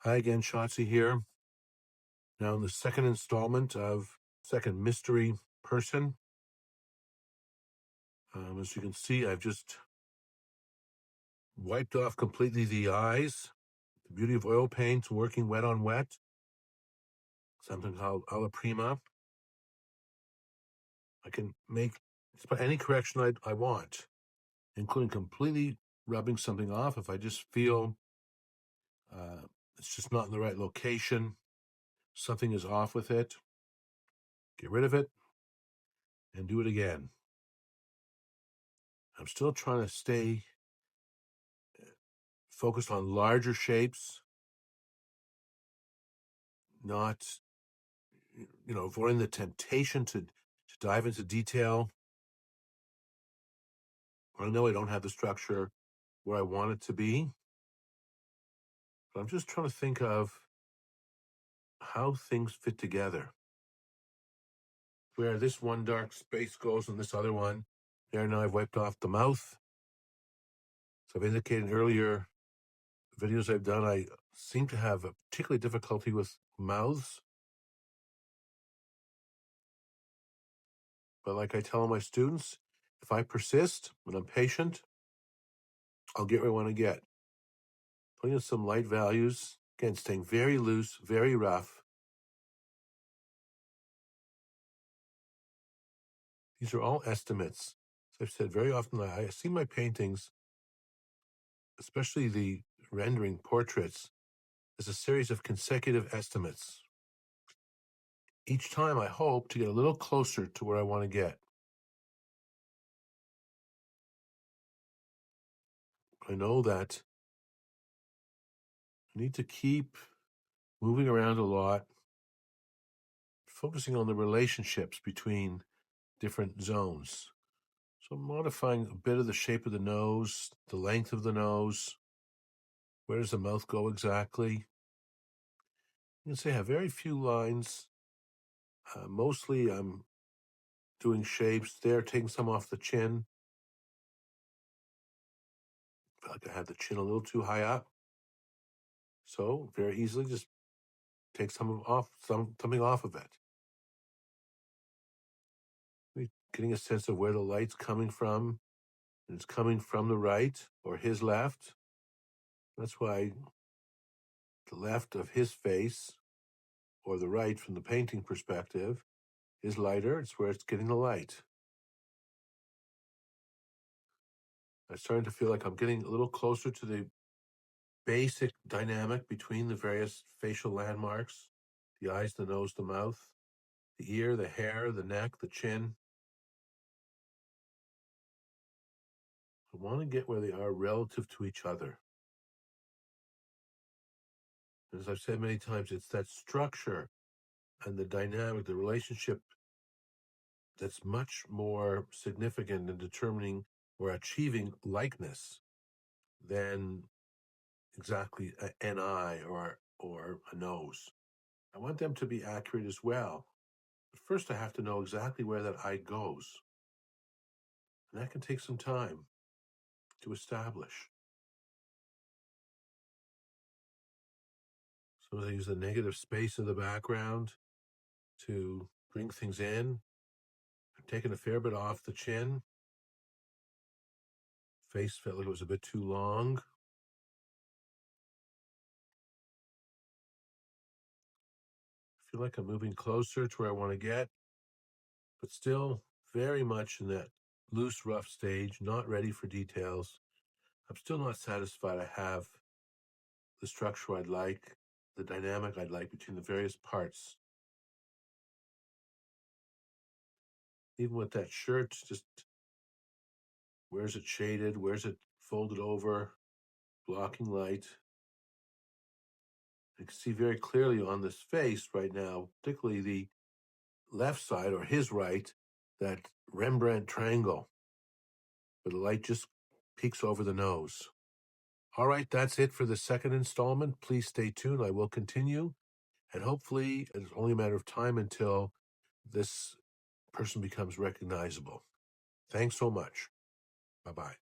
Hi again, Shotzi here. Now in the second installment of Second Mystery Person. As you can see, I've just wiped off completely the eyes. The beauty of oil paints working wet on wet. Something called alla prima. I can make any correction I want, including completely rubbing something off if I just feel it's just not in the right location. Something is off with it. Get rid of it and do it again. I'm still trying to stay focused on larger shapes, not, avoiding the temptation to dive into detail. I know I don't have the structure where I want it to be, but I'm just trying to think of how things fit together. Where this one dark space goes and this other one. There, now I've wiped off the mouth. So I've indicated in earlier videos I've done, I seem to have a particular difficulty with mouths. But like I tell my students, if I persist and I'm patient, I'll get where I want to get. Putting in some light values, again, staying very loose, very rough. These are all estimates. As I've said very often, I see my paintings, especially the rendering portraits, as a series of consecutive estimates. Each time I hope to get a little closer to where I want to get. I know that I need to keep moving around a lot, focusing on the relationships between different zones. So I'm modifying a bit of the shape of the nose, the length of the nose. Where does the mouth go exactly? You can see I have very few lines. Mostly I'm doing shapes there, taking some off the chin. I feel like I had the chin a little too high up. So very easily just take something off of it. Getting a sense of where the light's coming from. And it's coming from the right or his left. That's why the left of his face or the right from the painting perspective is lighter. It's where it's getting the light. I'm starting to feel like I'm getting a little closer to the basic dynamic between the various facial landmarks, the eyes, the nose, the mouth, the ear, the hair, the neck, the chin. I want to get where they are relative to each other. As I've said many times, it's that structure and the dynamic, the relationship that's much more significant in determining or achieving likeness than exactly an eye or a nose. I want them to be accurate as well. But first I have to know exactly where that eye goes. And that can take some time to establish. So I use the negative space in the background to bring things in. I've taken a fair bit off the chin. Face felt like it was a bit too long. I feel like I'm moving closer to where I want to get, but still very much in that loose, rough stage, not ready for details. I'm still not satisfied I have the structure I'd like, the dynamic I'd like between the various parts. Even with that shirt, just where's it shaded? Where's it folded over? Blocking light. I can see very clearly on this face right now, particularly the left side or his right, that Rembrandt triangle, where the light just peeks over the nose. All right, that's it for the second installment. Please stay tuned. I will continue. And hopefully, it's only a matter of time until this person becomes recognizable. Thanks so much. Bye-bye.